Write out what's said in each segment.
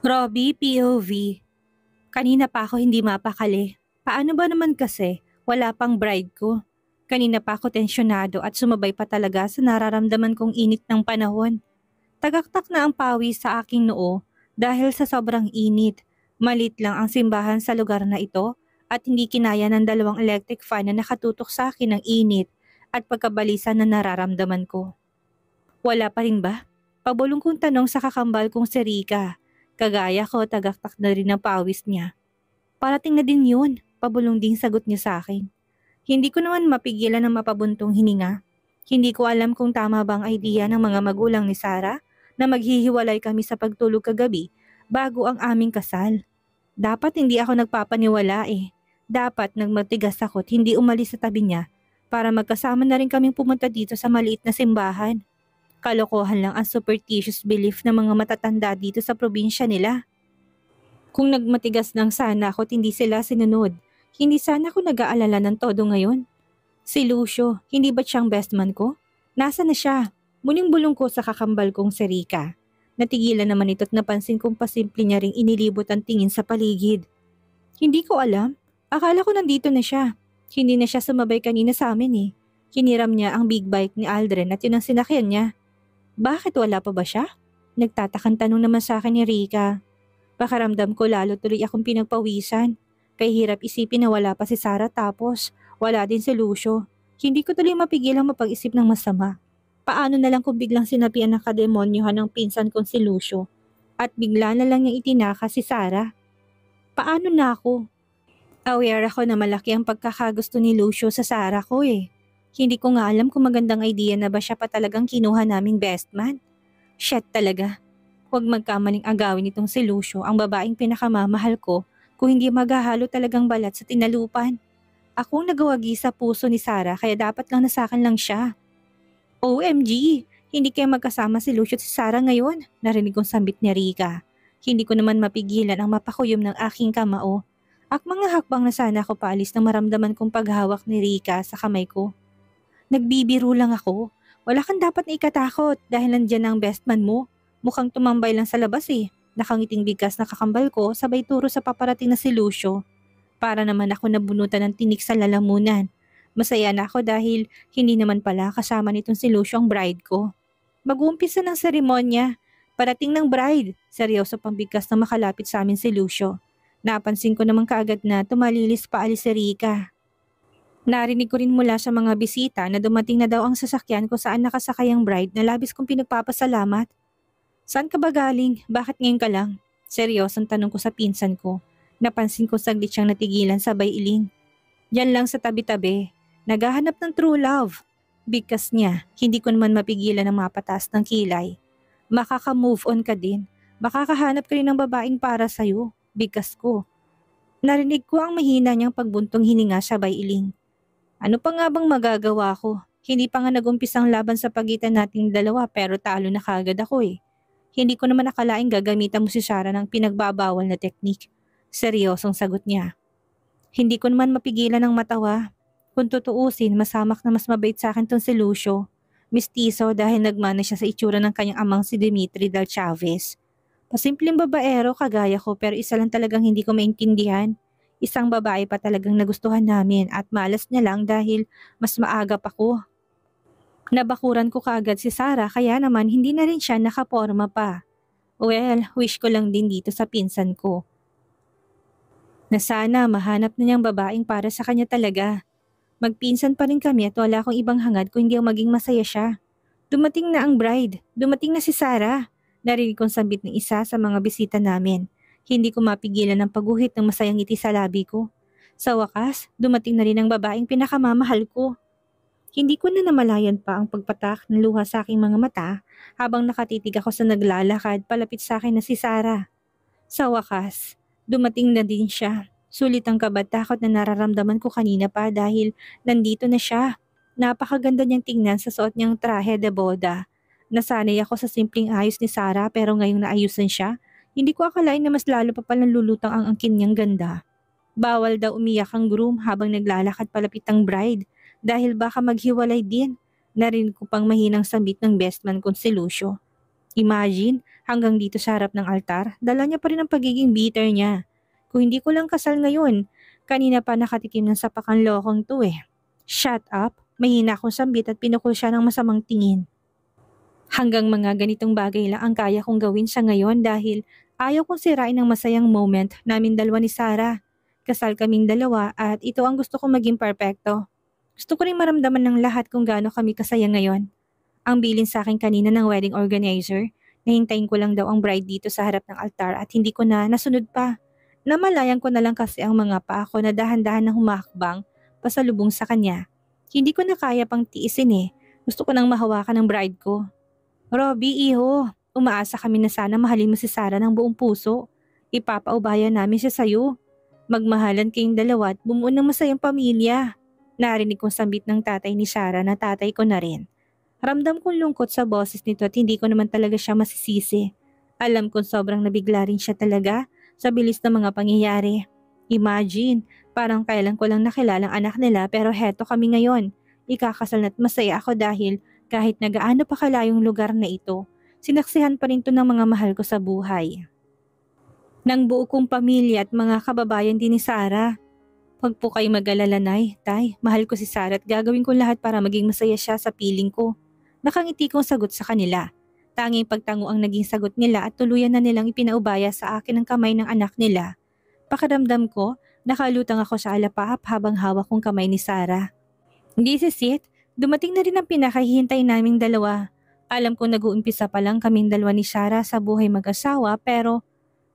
Robbie, POV. Kanina pa ako hindi mapakali. Paano ba naman kasi? Wala pang bride ko. Kanina pa ako tensyonado at sumabay pa talaga sa nararamdaman kong init ng panahon. Tagaktak na ang pawis sa aking noo dahil sa sobrang init. Malit lang ang simbahan sa lugar na ito at hindi kinaya ng dalawang electric fan na nakatutok sa akin ng init at pagkabalisa na nararamdaman ko. Wala pa rin ba? Pabulong kong tanong sa kakambal kong si Rika. Kagaya ko, tagaktak na rin ang pawis niya. Parating na din yun, pabulong ding sagot niya sa akin. Hindi ko naman mapigilan ng mapabuntong hininga. Hindi ko alam kung tama bang idea ng mga magulang ni Sarah na maghihiwalay kami sa pagtulog kagabi bago ang aming kasal. Dapat hindi ako nagpapaniwala eh. Dapat nagmatigas ako at hindi umalis sa tabi niya para magkasama na rin kaming pumunta dito sa maliit na simbahan. Kalokohan lang ang superstitious belief ng mga matatanda dito sa probinsya nila. Kung nagmatigas lang sana ako at hindi sila sinunod, hindi sana ako nag-aalala ng todo ngayon. Si Lucio, hindi ba siyang best man ko? Nasa na siya? Muling bulong ko sa kakambal kong si Rika. Natigilan naman ito't napansin kong pasimple niya ring inilibot ang tingin sa paligid. Hindi ko alam. Akala ko nandito na siya. Hindi na siya sumabay kanina sa amin eh. Hiniram niya ang big bike ni Aldrin at yun ang sinakyan niya. Bakit wala pa ba siya? Nagtatakang tanong naman sa akin ni Rika. Pakaramdam ko lalo tuloy akong pinagpawisan. Kaya hirap isipin na wala pa si Sarah tapos wala din si Lucio. Hindi ko tuloy mapigilang mapag-isip ng masama. Paano na lang kung biglang sinabihan ng kademonyohan ng pinsan kong si Lucio at bigla na lang niyang itinaka si Sarah? Paano na ako? Aware ako na malaki ang pagkakagusto ni Lucio sa Sarah ko eh. Hindi ko nga alam kung magandang idea na ba siya pa talagang kinuha naming best man. Shit talaga. Huwag magkamaling agawin itong si Lucio ang babaeng pinakamamahal ko kung hindi maghahalo talagang balat sa tinalupan. Akong nagawagi sa puso ni Sarah kaya dapat lang na sa akin lang siya. OMG! Hindi kaya magkasama si Lucio at si Sarah ngayon, narinig kong sambit ni Rika. Hindi ko naman mapigilan ang mapakuyom ng aking kamao. Mga hakbang na sana ako paalis nang maramdaman kong paghawak ni Rika sa kamay ko. Nagbibiro lang ako. Wala kang dapat na ikatakot dahil nandyan ang best man mo. Mukhang tumambay lang sa labas eh. Nakangiting bigkas na kakambal ko sabay turo sa paparating na si Lucio. Para naman ako nabunutan ng tinik sa lalamunan. Masaya na ako dahil hindi naman pala kasama nitong si Lucio ang bride ko. Mag-uumpisa ng seremonya. Parating ng bride. Seryoso pang bigkas na makalapit sa amin si Lucio. Napansin ko naman kaagad na tumalilis pa alis si Rika. Narinig ko rin mula sa mga bisita na dumating na daw ang sasakyan kung saan nakasakay ang bride na labis kong pinagpapasalamat. Saan ka ba galing? Bakit ngayon ka lang? Seryosong tanong ko sa pinsan ko. Napansin ko saglit siyang natigilan sabay iling. Yan lang sa tabi-tabi. Naghahanap ng true love. Bigkas niya, hindi ko naman mapigilan ang mapataas ng kilay. Makaka-move on ka din. Makakahanap ka rin ng babaeng para sa'yo. Bigkas ko. Narinig ko ang mahina niyang pagbuntong hininga sabay iling. Ano pa nga bang magagawa ko? Hindi pa nga nag-umpisang laban sa pagitan nating dalawa pero talo na kagad ako eh. Hindi ko naman akalaing gagamitan mo si Sarah ng pinagbabawal na teknik. Seryosong sagot niya. Hindi ko naman mapigilan ng matawa. Kung tutuusin, masamak na mas mabait sa akin tong si Lucio. Mistiso dahil nagmana siya sa itsura ng kanyang amang si Dimitri Del Chavez. Pasimpleng babaero kagaya ko pero isa lang talagang hindi ko maintindihan. Isang babae pa talagang nagustuhan namin at malas niya lang dahil mas maaga pa ko. Nabakuran ko kaagad si Sarah kaya naman hindi na rin siya nakaporma pa. Well, wish ko lang din dito sa pinsan ko. Na sana mahanap na niyang babaeng para sa kanya talaga. Magpinsan pa rin kami at wala akong ibang hangad kung hindi ako maging masaya siya. Dumating na ang bride. Dumating na si Sarah. Narinig kong sambit ng isa sa mga bisita namin. Hindi ko mapigilan ang pagguhit ng masayang ngiti sa labi ko. Sa wakas, dumating na rin ang babaeng pinakamamahal ko. Hindi ko na namalayan pa ang pagpatak ng luha sa aking mga mata habang nakatitig ako sa naglalakad palapit sa akin na si Sarah. Sa wakas, dumating na din siya. Sulit ang kabatakot na nararamdaman ko kanina pa dahil nandito na siya. Napakaganda niyang tingnan sa suot niyang trahe de boda. Nasanay ako sa simpleng ayos ni Sarah pero ngayong naayusan siya, hindi ko akalain na mas lalo pa palang lulutang ang angkin niyang ganda. Bawal daw umiyak ang groom habang naglalakad palapit ang bride dahil baka maghiwalay din. Narinig ko pang mahinang sambit ng best man kong si Lucio. Imagine, hanggang dito sa harap ng altar, dala niya pa rin ang pagiging bitter niya. Kung hindi ko lang kasal ngayon, kanina pa nakatikim ng sapakan lokong to eh. Shut up, mahina akong sambit at pinukul siya ng masamang tingin. Hanggang mga ganitong bagay lang ang kaya kong gawin sa ngayon dahil ayaw kong sirain ang masayang moment namin dalawa ni Sarah. Kasal kaming dalawa at ito ang gusto kong maging perpekto. Gusto ko rin maramdaman ng lahat kung gaano kami kasaya ngayon. Ang bilin sa akin kanina ng wedding organizer, nahintayin ko lang daw ang bride dito sa harap ng altar at hindi ko na nasunod pa. Namalayan ko na lang kasi ang mga paa ko na dahan-dahan na humakbang pasalubong sa kanya. Hindi ko na kaya pang tiisin eh. Gusto ko nang mahawakan ng bride ko. Robbie, iho, umaasa kami na sana mahalin mo si Sarah ng buong puso. Ipapaubaya namin siya sa'yo. Magmahalan kayong dalawa at bumuo ng masayang pamilya. Narinig kong sambit ng tatay ni Sarah na tatay ko na rin. Ramdam kong lungkot sa boses nito at hindi ko naman talaga siya masisisi. Alam kong sobrang nabigla rin siya talaga sa bilis ng mga pangyayari. Imagine, parang kailan ko lang nakilala ang anak nila pero heto kami ngayon. Ikakasal na't masaya ako dahil kahit na gaano pa kalayong lugar na ito, sinaksihan pa rin to ng mga mahal ko sa buhay. Nang buo kong pamilya at mga kababayan din ni Sarah. Huwag po kayo mag-alala, Nay. Tay, mahal ko si Sarah at gagawin ko lahat para maging masaya siya sa piling ko. Nakangiti kong sagot sa kanila. Tanging pagtango ang naging sagot nila at tuluyan na nilang ipinaubaya sa akin ang kamay ng anak nila. Pakiramdam ko, nakalutang ako sa alapaap habang hawak kong kamay ni Sarah. Hindi sisit, dumating na rin ang pinakahihintay naming dalawa. Alam ko nag-uumpisa pa lang kaming dalawa ni Sarah sa buhay mag-asawa pero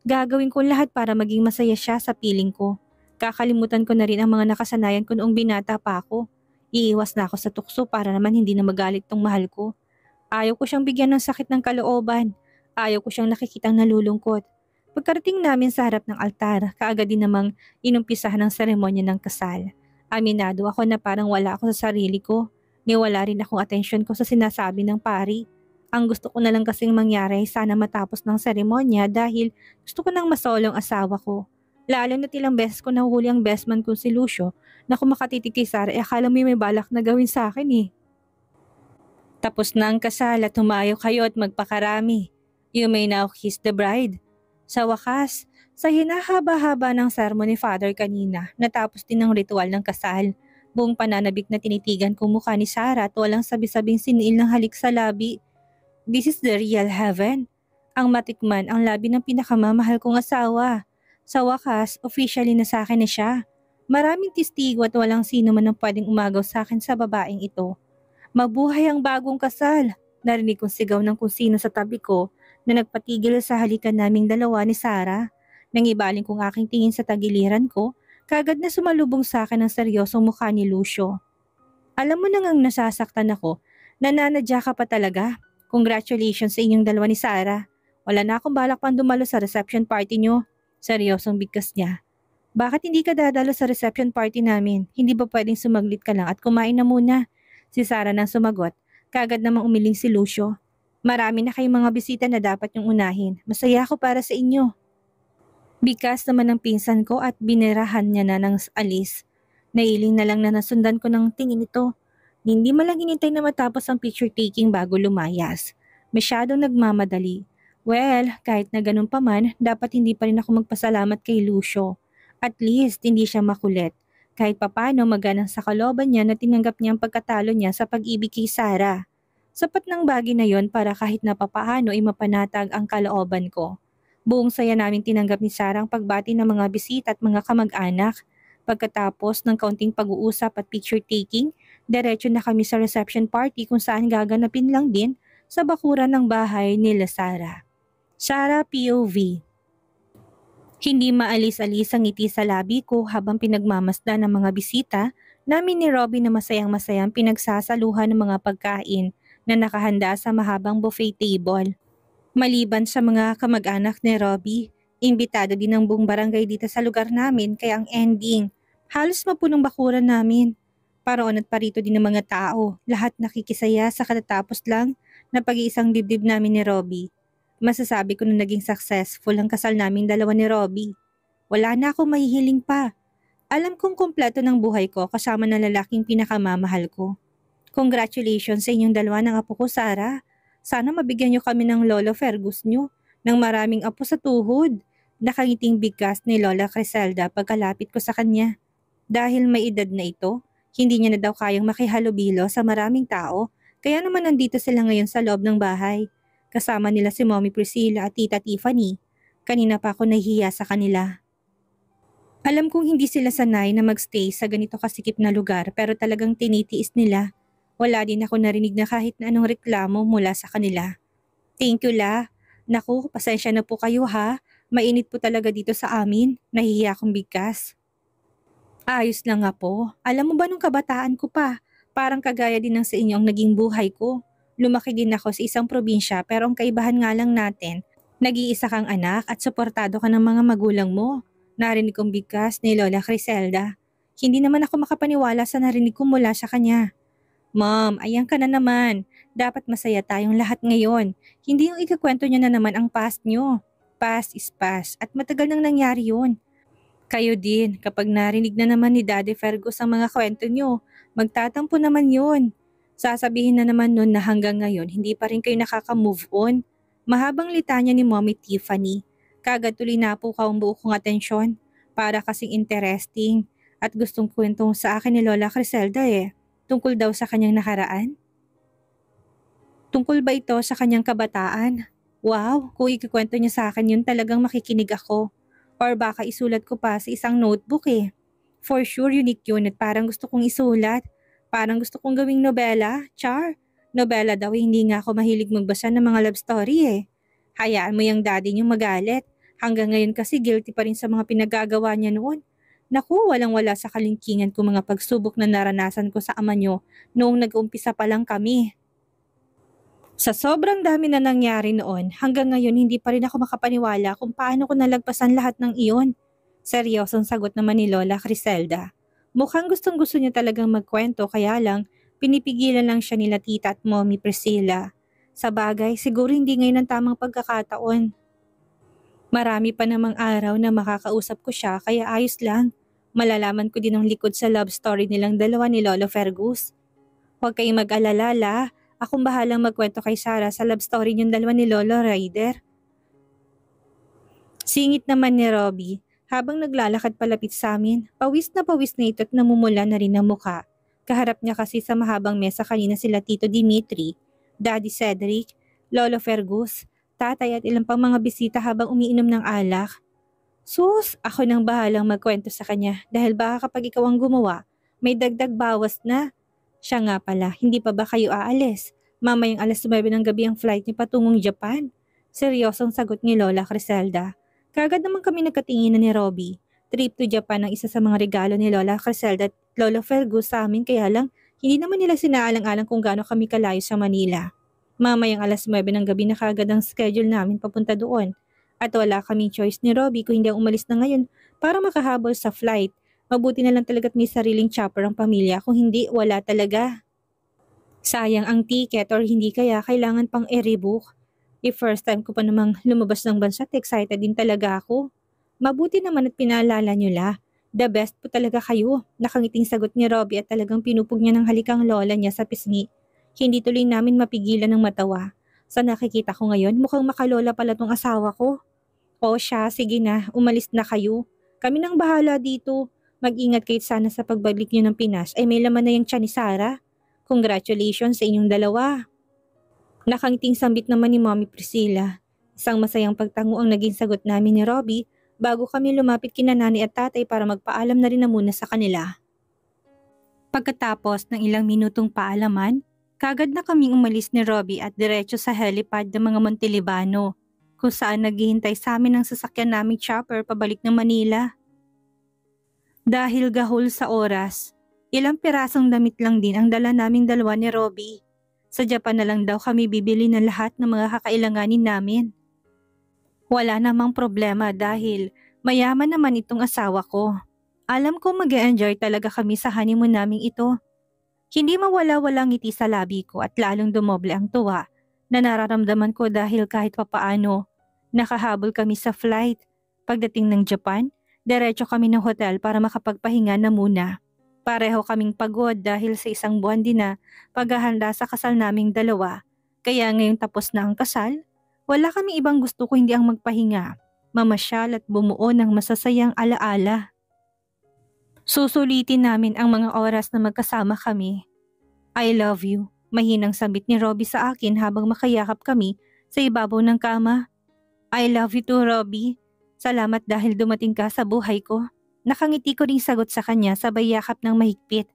gagawin ko lahat para maging masaya siya sa piling ko. Kakalimutan ko na rin ang mga nakasanayan ko noong binata pa ako. Iiwas na ako sa tukso para naman hindi na magalit tong mahal ko. Ayaw ko siyang bigyan ng sakit ng kalooban. Ayaw ko siyang nakikitang nalulungkot. Pagkarating namin sa harap ng altar, kaagad din namang inumpisahan ang seremonya ng kasal. Aminado ako na parang wala ako sa sarili ko. Niwala rin akong atensyon ko sa sinasabi ng pari. Ang gusto ko na lang kasing mangyari ay sana matapos ng seremonya dahil gusto ko nang masolo ang asawa ko. Lalo na ilang beses ko nahuhuli ang best man kong si Lucio na kung makatitig kay Sarah akala mo may balak na gawin sa akin eh. Tapos na ang kasal at humayo kayo at magpakarami. You may now kiss the bride. Sa wakas, sa hinahaba-haba ng sermon ni Father kanina, natapos din ang ritual ng kasal. Buong pananabik na tinitigan ko mukha ni Sarah at walang sabi-sabing siniil ng halik sa labi. This is the real heaven. Ang matikman ang labi ng pinakamamahal kong asawa. Sa wakas, officially na sa akin na siya. Maraming testigo at walang sino man ang pwedeng umagaw sa akin sa babaeng ito. Mabuhay ang bagong kasal! Narinig kong sigaw ng kung sino sa tabi ko na nagpatigil sa halikan naming dalawa ni Sarah. Nang ibaling kong aking tingin sa tagiliran ko, kagad na sumalubong sa akin ang seryosong mukha ni Lucio. Alam mo nang nasasaktan ako, nananadya ka pa talaga. Congratulations sa inyong dalawa ni Sarah. Wala na akong balak pang dumalo sa reception party nyo. Seryosong bigkas niya. Bakit hindi ka dadalo sa reception party namin? Hindi ba pwedeng sumaglit ka lang at kumain na muna? Si Sarah nang sumagot. Kagad namang umiling si Lucio. Marami na kayong mga bisita na dapat yung unahin. Masaya ako para sa inyo. Bigkas naman ng pinsan ko at binerahan niya na ng alis. Nailing na lang na nasundan ko ng tingin ito. Hindi malang hinintay na matapos ang picture taking bago lumayas. Masyadong nagmamadali. Well, kahit na ganun pa man, dapat hindi pa rin ako magpasalamat kay Lucio. At least, hindi siya makulit. Kahit papano maganang sa kalooban niya na tinanggap niya ang pagkatalo niya sa pag-ibig kay Sarah. Sapat ng bagay na yon para kahit na papaano ay mapanatag ang kalooban ko. Buong saya namin tinanggap ni Sarah ang pagbati ng mga bisita at mga kamag-anak. Pagkatapos ng kaunting pag-uusap at picture taking, diretso na kami sa reception party kung saan gaganapin lang din sa bakuran ng bahay nila Sarah. Sarah POV. Hindi maalis-alis ang ngiti sa labi ko habang pinagmamasdan ng mga bisita namin ni Robbie na masayang-masayang pinagsasaluhan ng mga pagkain na nakahanda sa mahabang buffet table. Maliban sa mga kamag-anak ni Robbie, imbitado din ang buong barangay dito sa lugar namin kaya ang ending, halos mapunong bakuran namin. Paroon at parito din ng mga tao, lahat nakikisaya sa katatapos lang na pag-iisang dibdib namin ni Robbie. Masasabi ko na naging successful ang kasal naming dalawa ni Robbie. Wala na akong mahihiling pa. Alam kong kumpleto ng buhay ko kasama ng lalaking pinakamamahal ko. Congratulations sa inyong dalawa ng apo ko, Sarah. Sana mabigyan niyo kami ng Lolo Fergus niyo ng maraming apo sa tuhod. Nakangiting bigkas ni Lola Criselda pagkalapit ko sa kanya. Dahil may edad na ito, hindi niya na daw kayang makihalubilo sa maraming tao, kaya naman nandito sila ngayon sa loob ng bahay. Kasama nila si Mommy Priscilla at Tita Tiffany. Kanina pa ako nahihiya sa kanila. Alam kong hindi sila sanay na magstay sa ganito kasikip na lugar pero talagang tinitiis nila. Wala din ako narinig na kahit na anong reklamo mula sa kanila. Thank you la. Naku, pasensya na po kayo ha. Mainit po talaga dito sa amin. Nahihiya akong bigkas. Ayos lang nga po. Alam mo ba nung kabataan ko pa, parang kagaya din ng sa inyo ang naging buhay ko. Lumaki din ako sa isang probinsya pero ang kaibahan nga lang natin, nag-iisa kang anak at suportado ka ng mga magulang mo. Narinig kong bigkas ni Lola Criselda. Hindi naman ako makapaniwala sa narinig ko mula sa kanya. Mom, ayan ka na naman. Dapat masaya tayong lahat ngayon. Hindi yung ikakwento niyo na naman ang past niyo. Past is past at matagal nang nangyari yun. Kayo din, kapag narinig na naman ni Daddy Fergus ang mga kwento niyo, magtatampo naman yun. Sasabihin na naman nun na hanggang ngayon hindi pa rin kayo nakaka-move on. Mahabang litanya ni Mommy Tiffany. Kagad tuloy na po ang buo kong atensyon. Para kasing interesting at gustong kwentong sa akin ni Lola Criselda Tungkol daw sa kanyang nakaraan? Tungkol ba ito sa kanyang kabataan? Wow, kung ikikwento niya sa akin yun talagang makikinig ako. Or baka isulat ko pa sa isang notebook For sure unique yun at parang gusto kong isulat. Parang gusto kong gawing nobela, char. Nobela daw hindi nga ako mahilig magbasa ng mga love story Hayaan mo yung daddy niyong magalit. Hanggang ngayon kasi guilty pa rin sa mga pinagagawa niya noon. Naku, walang-wala sa kalingkingan ko mga pagsubok na naranasan ko sa ama niyo noong nag-umpisa pa lang kami. Sa sobrang dami na nangyari noon, hanggang ngayon hindi pa rin ako makapaniwala kung paano ko nalagpasan lahat ng iyon. Seryosong sagot naman ni Lola Criselda. Mukhang gustong-gusto niya talagang magkwento kaya lang pinipigilan lang siya nila tita at mommy Priscilla. Sa bagay, siguro hindi ngayon ang tamang pagkakataon. Marami pa namang araw na makakausap ko siya kaya ayos lang. Malalaman ko din ang likod sa love story nilang dalawa ni Lolo Fergus. Huwag kayong mag-alala la. Akong bahalang magkwento kay Sarah sa love story niyong dalawa ni Lolo Ryder. Singit naman ni Robbie habang naglalakad palapit sa amin. Pawis na ito at namumula na rin ang muka. Kaharap niya kasi sa mahabang mesa kanina sila Tito Dimitri, Daddy Cedric, Lolo Fergus, tatay at ilang pang mga bisita habang umiinom ng alak. Sus, ako nang bahalang magkwento sa kanya dahil baka kapag ikaw ang gumawa, may dagdag bawas na. Siya nga pala, hindi pa ba kayo aalis? Mamayang alas 9 ng gabi ang flight niyo patungong Japan. Seryosong sagot ni Lola Criselda. Kagad naman kami nagkatinginan ni Robbie. Trip to Japan ang isa sa mga regalo ni Lola Criselda at Lolo Fergus sa amin kaya lang hindi naman nila sinaalang-alang kung gaano kami kalayo sa Manila. Mamayang alas 9 ng gabi na kagad ang schedule namin papunta doon. At wala kaming choice ni Robbie kung hindi ang umalis na ngayon para makahabol sa flight. Mabuti na lang talaga't may sariling chopper ang pamilya kung hindi wala talaga. Sayang ang ticket or hindi kaya kailangan pang i-rebook. First time ko pa namang lumabas ng bansa at excited din talaga ako. Mabuti naman at pinaalala nyo la. The best po talaga kayo. Nakangiting sagot ni Robbie at talagang pinupog niya ng halikang lola niya sa pisngi. Hindi tuloy namin mapigilan ng matawa. Sa nakikita ko ngayon, mukhang makalola pala tong asawa ko. O siya, sige na, umalis na kayo. Kami nang bahala dito. Mag-ingat kayo sana sa pagbalik niyo ng Pinas ay may laman na yung tiyan ni Sarah. Congratulations sa inyong dalawa. Nakangiting sambit naman ni Mommy Priscilla. Isang masayang pagtango ang naging sagot namin ni Robbie bago kami lumapit kina nanay at tatay para magpaalam na rin na muna sa kanila. Pagkatapos ng ilang minutong paalaman, kagad na kaming umalis ni Robbie at diretso sa helipad ng mga Montelibano, kung saan naghihintay sa amin ang sasakyan naming chopper pabalik ng Manila. Dahil gahol sa oras, ilang pirasong damit lang din ang dala naming dalawa ni Robbie. Sa Japan na lang daw kami bibili ng lahat ng mga kakailanganin namin. Wala namang problema dahil mayaman naman itong asawa ko. Alam ko mag-e-enjoy talaga kami sa honeymoon naming ito. Hindi mawala-walang ngiti sa labi ko at lalong dumoble ang tuwa na nararamdaman ko dahil kahit papaano, nakahabol kami sa flight. Pagdating ng Japan, diretso kami ng hotel para makapagpahinga na muna. Pareho kaming pagod dahil sa isang buwan din na paghahanda sa kasal naming dalawa. Kaya ngayong tapos na ang kasal, wala kaming ibang gusto ko hindi ang magpahinga, mamasyal at bumuo ng masasayang alaala. Susulitin namin ang mga oras na magkasama kami. I love you, mahinang sabit ni Robbie sa akin habang makayakap kami sa ibabaw ng kama. I love you too, Robbie. Salamat dahil dumating ka sa buhay ko. Nakangiti ko ring sagot sa kanya sabay yakap ng mahigpit.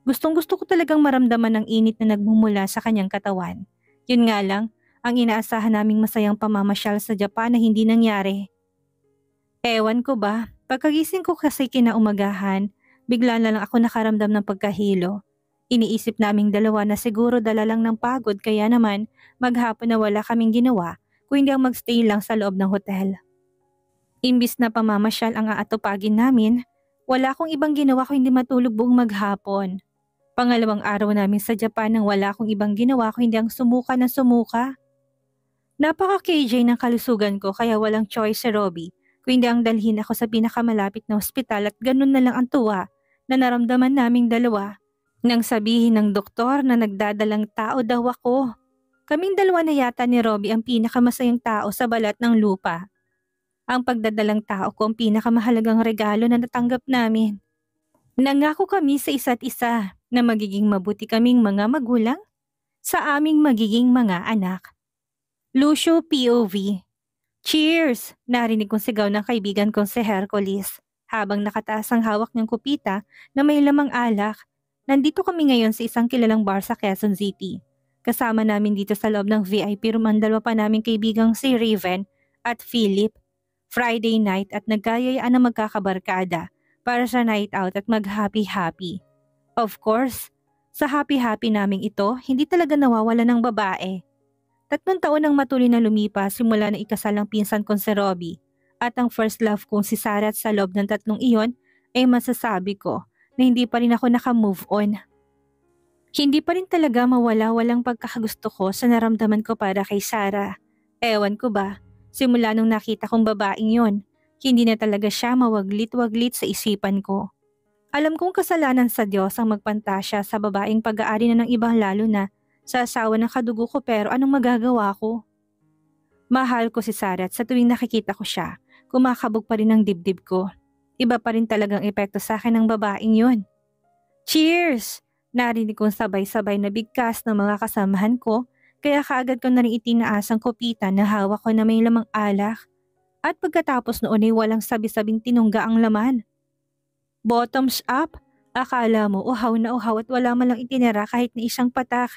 Gustong gusto ko talagang maramdaman ang init na nagmumula sa kanyang katawan. Yun nga lang, ang inaasahan naming masayang pamamasyal sa Japan na hindi nangyari. Ewan ko ba, pagkagising ko kasi kinaumagahan, bigla na lang ako nakaramdam ng pagkahilo. Iniisip naming dalawa na siguro dala lang ng pagod kaya naman maghapon na wala kaming ginawa kung hindi ang magstay lang sa loob ng hotel. Imbis na pamamasyal ang aatupagin namin, wala akong ibang ginawa kung hindi matulog buong maghapon. Pangalawang araw namin sa Japan nang wala akong ibang ginawa kung hindi ang sumuka na sumuka. Napaka-KJ ng kalusugan ko kaya walang choice si Robbie kung hindi ang dalhin ako sa pinakamalapit na ospital at ganun na lang ang tuwa na naramdaman naming dalawa. Nang sabihin ng doktor na nagdadalang tao daw ako. Kaming dalawa na yata ni Robbie ang pinakamasayang tao sa balat ng lupa. Ang pagdadalang tao ko ang pinakamahalagang regalo na natanggap namin. Nangako kami sa isa't isa na magiging mabuti kaming mga magulang sa aming magiging mga anak. Lucio POV. Cheers! Narinig kong sigaw ng kaibigan kong si Hercules habang nakataas ang hawak niyang kupita na may lamang alak. Nandito kami ngayon sa isang kilalang bar sa Quezon City. Kasama namin dito sa loob ng VIP room ang dalawa pa naming kaibigang si Raven at Philip. Friday night at nagkayayaan na magkakabarkada para sa night out at mag-happy-happy. Of course, sa happy-happy naming ito, hindi talaga nawawala ng babae. 3 taon ang matuloy na lumipas simula na ikasal ng pinsan kong si Robbie at ang first love kong si Sarah at sa loob ng 3 iyon ay masasabi ko na hindi pa rin ako naka-move on. Hindi pa rin talaga mawala-walang pagkakagusto ko sa naramdaman ko para kay Sarah. Ewan ko ba, simula nung nakita kong babaeng yon, hindi na talaga siya mawaglit-waglit sa isipan ko. Alam kong kasalanan sa Diyos ang magpantasya sa babaeng pag-aari na ng ibang lalo na sa asawa ng kadugo ko pero anong magagawa ko? Mahal ko si Sarah at sa tuwing nakikita ko siya, kumakabog pa rin ang dibdib ko. Iba pa rin talagang epekto sa akin ng babaeng yon. Cheers! Narinig kong sabay-sabay na bigkas ng mga kasamahan ko kaya kaagad ko na rin itinaas ang kopita na hawak ko na may lamang alak at pagkatapos noon ay walang sabi-sabing tinungga ang laman. Bottoms up, akala mo uhaw na uhaw at wala man lang itinira kahit na isang patak.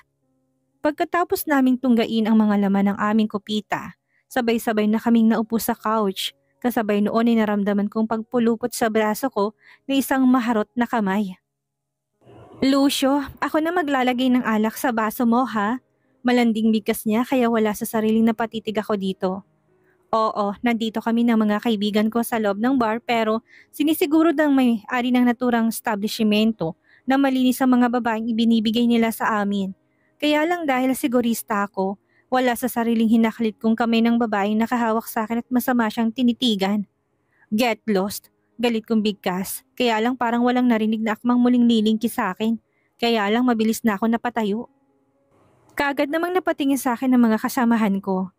Pagkatapos naming tunggain ang mga laman ng aming kopita, sabay-sabay na kaming naupo sa couch kasabay noon ay naramdaman kong pagpulupot sa braso ko na isang maharot na kamay. Lucio, ako na maglalagay ng alak sa baso mo ha? Malanding bigkas niya kaya wala sa sariling napatitig ako dito. Oo, nandito kami ng mga kaibigan ko sa loob ng bar pero sinisiguro ng may-ari ng naturang establishmento na malinis ang mga babaeng ibinibigay nila sa amin. Kaya lang dahil sigurista ako, wala sa sariling hinaklit kong kamay ng babaeng nakahawak sa akin at masama siyang tinitigan. Get lost. Galit kong bigkas, kaya lang parang walang narinig na akmang muling lilingki sa akin, kaya lang mabilis na ako napatayo. Kaagad namang napatingin sa akin ng mga kasamahan ko.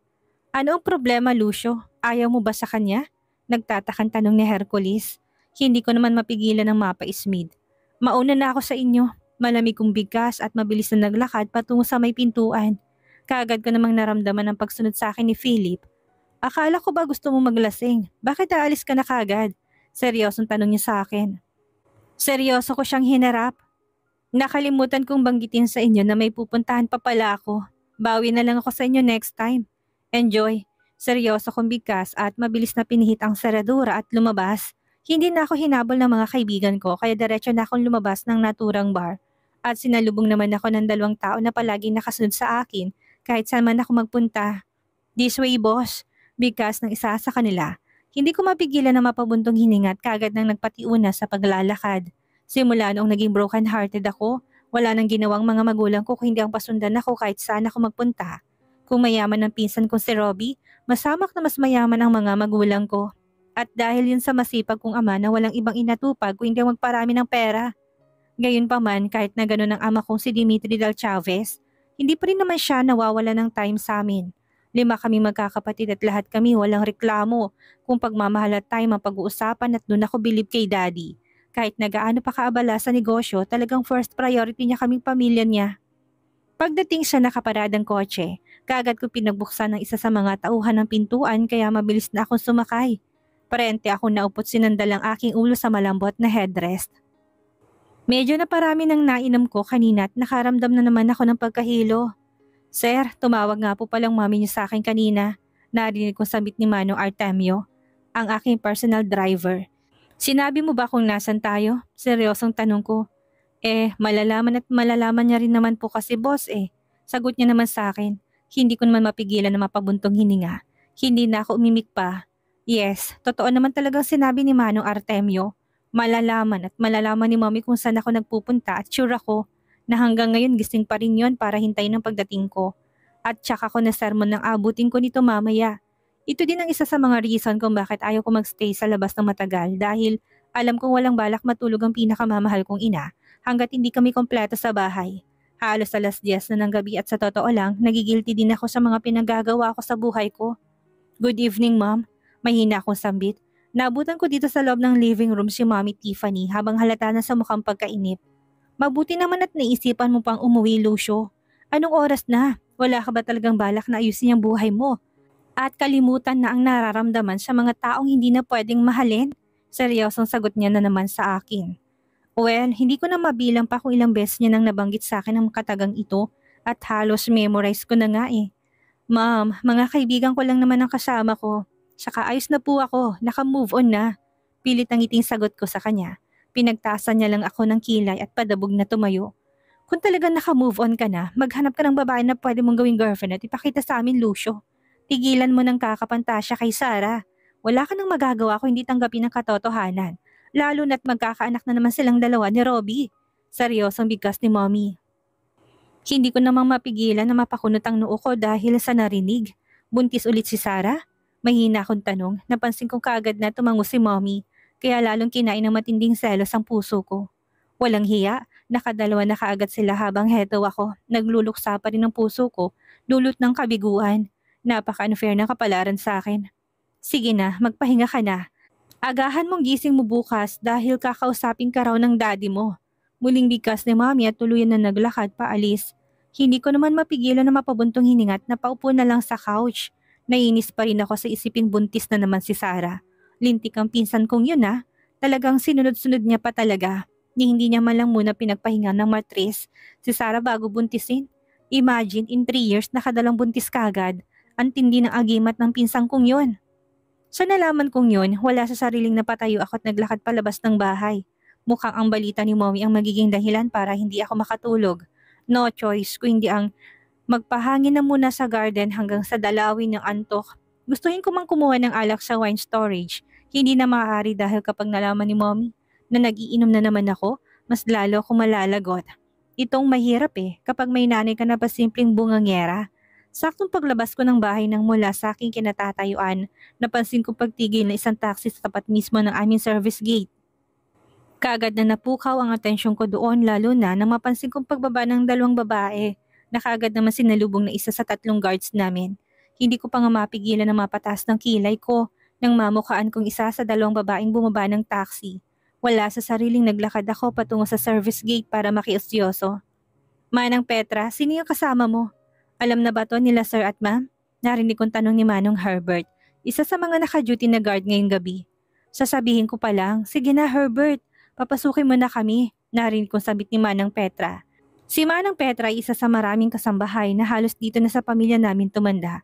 Ano ang problema, Lucio? Ayaw mo ba sa kanya? Nagtatakang tanong ni Hercules. Hindi ko naman mapigilan ng mapa-ismid. Mauna na ako sa inyo, malamig kong bigkas at mabilis na naglakad patungo sa may pintuan. Kaagad ko namang naramdaman ang pagsunod sa akin ni Philip. Akala ko ba gusto mo maglasing? Bakit aalis ka na kaagad? Seryosong tanong niya sa akin. Seryoso ko siyang hinarap. Nakalimutan kong banggitin sa inyo na may pupuntahan pa pala ako. Bawi na lang ako sa inyo next time. Enjoy. Seryoso kong bigkas at mabilis na pinihit ang seradura at lumabas. Hindi na ako hinabol ng mga kaibigan ko kaya diretso na akong lumabas ng naturang bar. At sinalubong naman ako ng 2 tao na palaging nakasunod sa akin kahit saan man ako magpunta. This way, boss. Bigkas ng isa sa kanila. Hindi ko mapigilan na mapabuntong hininga at kaagad nang nagpatiuna sa paglalakad. Simula noong naging broken-hearted ako, wala nang ginawang mga magulang ko kung hindi ang pasundan ako kahit saan ako magpunta. Kung mayaman ang pinsan kong si Robbie, masamak na mas mayaman ang mga magulang ko. At dahil yun sa masipag kong ama na walang ibang inatupag kung hindi ang magparami ng pera. Gayunpaman kahit na ganun ang ama kong si Dimitri Del Chavez, Hindi pa rin naman siya nawawala ng time sa amin. 5 kami magkakapatid at lahat kami walang reklamo. Kung pagmamahal at time ang pag-uusapan at doon ako bilib kay daddy. Kahit na gaano pa kaabala sa negosyo, talagang first priority niya kaming pamilya niya. Pagdating sa nakaparadang kotse, kaagad ko pinagbuksan ng isa sa mga tauhan ng pintuan kaya mabilis na akong sumakay. Parente ako naupot sinandal ang aking ulo sa malambot na headrest. Medyo na parami ng nainom ko kanina at nakaramdam na naman ako ng pagkahilo. Sir, tumawag nga po palang mami niyo sa akin kanina. Narinig kong sambit ni Manong Artemio, ang aking personal driver. Sinabi mo ba kung nasan tayo? Seryosong tanong ko. Malalaman at malalaman niya rin naman po kasi boss eh. Sagot niya naman sa akin. Hindi ko naman mapigilan na mapabuntong hininga. Hindi na ako umimik pa. Yes, totoo naman talagang sinabi ni Manong Artemio. Malalaman at malalaman ni Mommy kung saan ako nagpupunta at sure ako na hanggang ngayon gising pa rin yon para hintayin ang pagdating ko. At tsaka ko na sermon ng abutin ko nito mamaya. Ito din ang isa sa mga reason kung bakit ayaw ko magstay sa labas ng matagal dahil alam kong walang balak matulog ang pinakamamahal kong ina hanggat hindi kami kompleto sa bahay. Halos alas 10 na ng gabi at sa totoo lang, nagigilty din ako sa mga pinagagawa ko sa buhay ko. Good evening, Mom. Mahina akong sambit. Naabutan ko dito sa loob ng living room si Mommy Tiffany habang halata na sa mukhang pagkainip. Mabuti naman at naisipan mo pang umuwi, Lucio. Anong oras na? Wala ka ba talagang balak na ayusin ang buhay mo? At kalimutan na ang nararamdaman sa mga taong hindi na pwedeng mahalin? Seryosong sagot niya na naman sa akin. Well, hindi ko na mabilang pa kung ilang beses niya nang nabanggit sa akin ang katagang ito at halos memorize ko na nga eh. Ma'am, mga kaibigan ko lang naman ang kasama ko. Saka ayos na po ako, naka-move on na. Pilit ang ngiting sagot ko sa kanya. Pinagtasan niya lang ako ng kilay at padabog na tumayo. Kung talagang naka-move on ka na, maghanap ka ng babae na pwede mong gawing girlfriend at ipakita sa amin, Lucio. Tigilan mo ng kakapantasya kay Sarah. Wala ka nang magagawa kung hindi tanggapin ang katotohanan. Lalo na't magkakaanak na naman silang dalawa ni Robbie. Seryosong bigkas ni Mommy. Hindi ko namang mapigilan na mapakunot ang noo ko dahil sa narinig. Buntis ulit si Sarah? Mahina akong tanong, napansin kong kaagad na tumango si Mommy, kaya lalong kinain ng matinding selos ang puso ko. Walang hiya, nakadalawa na kaagad sila habang heto ako, nagluluksa pa rin ang puso ko, dulot ng kabiguan. Napaka-unfair ng kapalaran sa akin. Sige na, magpahinga ka na. Agahan mong gising mo bukas dahil kakausapin ka raw ng daddy mo. Muling bigkas ni Mommy at tuluyan na naglakad paalis. Hindi ko naman mapigilan na mapabuntong hiningat na paupo na lang sa couch. Nainis pa rin ako sa isiping buntis na naman si Sarah. Lintik ang pinsan kong yun ah. Talagang sinunod-sunod niya pa talaga. Hindi niya man lang muna pinagpahinga ng matris si Sarah bago buntisin. Imagine in 3 years nakadalang buntis kagad. Ang tindi ng agimat ng pinsang kong yun. Sa nalaman kong yun, wala sa sariling napatayo ako at naglakad palabas ng bahay. Mukhang ang balita ni Mommy ang magiging dahilan para hindi ako makatulog. No choice kung hindi ang magpahangin na muna sa garden hanggang sa dalawin ng antok. Gustuhin ko mang kumuha ng alak sa wine storage. Hindi na maaari dahil kapag nalaman ni Mommy na nagiinom na naman ako, mas lalo akong malalagot. Itong mahirap kapag may nanay ka na pa simpleng bungangera. Saktong paglabas ko ng bahay nang mula sa aking kinatatayuan, napansin ko pagtigil na isang taxi sa tapat mismo ng aming service gate. Kaagad na napukaw ang atensyon ko doon lalo na nang mapansin kong pagbaba ng 2 babae na kaagad naman sinalubong na isa sa 3 guards namin. Hindi ko pa nga mapigilan na mapataas ng kilay ko nang mamukhaan kong isa sa 2 babaeng bumaba ng taxi. Wala sa sariling naglakad ako patungo sa service gate para makiusyoso. Manang Petra, sino yung kasama mo? Alam na ba to nila sir at ma'am? Narinig kong tanong ni Manong Herbert, isa sa mga naka-duty na guard ngayong gabi. Sasabihin ko pa lang, sige na Herbert, papasukin mo na kami, narinig kong sabit ni Manang Petra. Si Manang Petra ay isa sa maraming kasambahay na halos dito na sa pamilya namin tumanda.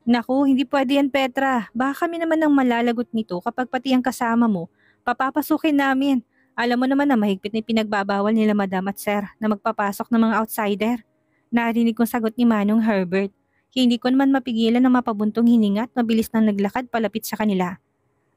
Naku, hindi pwede yan Petra, baka kami naman ang malalagot nito kapag pati ang kasama mo, papapasukin namin. Alam mo naman na mahigpit na pinagbabawal nila madam at sir na magpapasok ng mga outsider. Narinig kong sagot ni Manong Herbert. Hindi ko naman mapigilan na mapabuntong hininga at mabilis nang naglakad palapit sa kanila.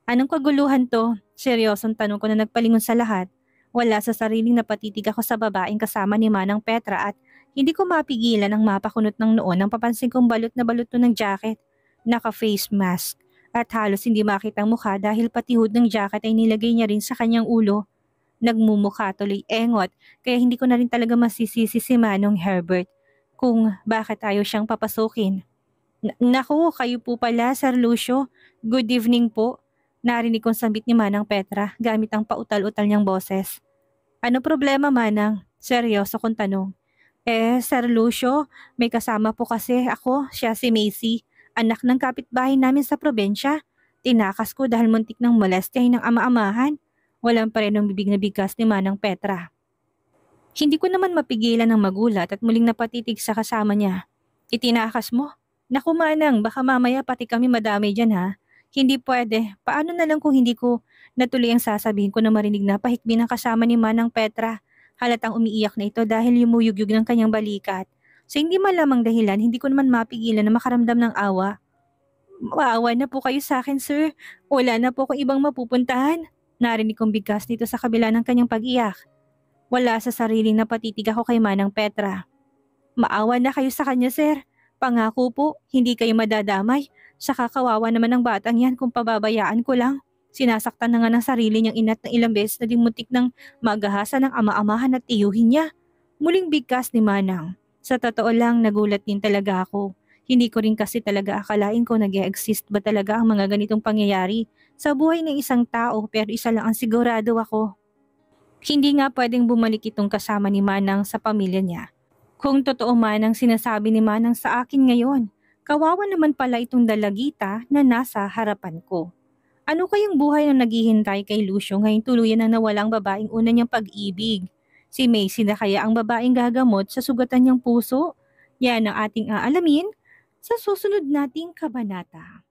Anong kaguluhan to? Seryosong tanong ko na nagpalingon sa lahat. Wala sa sariling napatitig ako sa babaeng kasama ni Manang Petra at hindi ko mapigilan ang mapakunot ng noon nang papansin kong balot na balot to ng jacket. Naka-face mask at halos hindi makita ang mukha dahil pati hood ng jacket ay nilagay niya rin sa kanyang ulo. Nagmumukha tuloy engot kaya hindi ko na rin talaga masisisi si Manong Herbert. kung bakit ayaw siyang papasukin. Naku, kayo po pala, Sir Lucio. Good evening po. Narinig kong sambit ni Manang Petra gamit ang pautal-utal niyang boses. Ano problema, Manang? Seryoso kong tanong. Sir Lucio, may kasama po kasi ako, siya si Macy, anak ng kapitbahay namin sa probensya. Tinakas ko dahil muntik ng molestyahin ng ama-amahan. Walang pa rin ang bibig na bigkas ni Manang Petra. Hindi ko naman mapigilan ng magulat at muling napatitig sa kasama niya. Itinakas mo? Naku Manang, baka mamaya pati kami madamay dyan ha. Hindi pwede. Paano na lang kung hindi ko natuloy ang sasabihin ko na marinig na pahikbi ng kasama ni Manang Petra. Halatang umiiyak na ito dahil yumuyugyug ng kanyang balikat. Sa hindi malamang dahilan, hindi ko naman mapigilan na makaramdam ng awa. Maawa na po kayo sa akin, sir. Wala na po akong ibang mapupuntahan. Narinig kong bigkas nito sa kabila ng kanyang pag-iyak. Wala sa sariling napatitig ako kay Manang Petra. Maawa na kayo sa kanya, sir. Pangako po, hindi kayo madadamay. Saka kawawa naman ng batang yan kung pababayaan ko lang. Sinasaktan na nga ng sarili niyang ina't na ilang beses na dimutik ng magahasa ng ama-amahan at tiyuhin niya. Muling bigkas ni Manang. Sa totoo lang, nagulat din talaga ako. Hindi ko rin kasi talaga akalain ko nag-e-exist ba talaga ang mga ganitong pangyayari sa buhay ng isang tao, pero isa lang ang sigurado ako. Hindi nga pwedeng bumalik itong kasama ni Manang sa pamilya niya. Kung totoo man ang sinasabi ni Manang sa akin ngayon, kawawa naman pala itong dalagita na nasa harapan ko. Ano kayang buhay na naghihintay kay Lucio ngayong tuluyan na nawalang babaeng una niyang pag-ibig? Si Macy na kaya ang babaeng gagamot sa sugatan niyang puso? Yan ang ating aalamin sa susunod nating kabanata.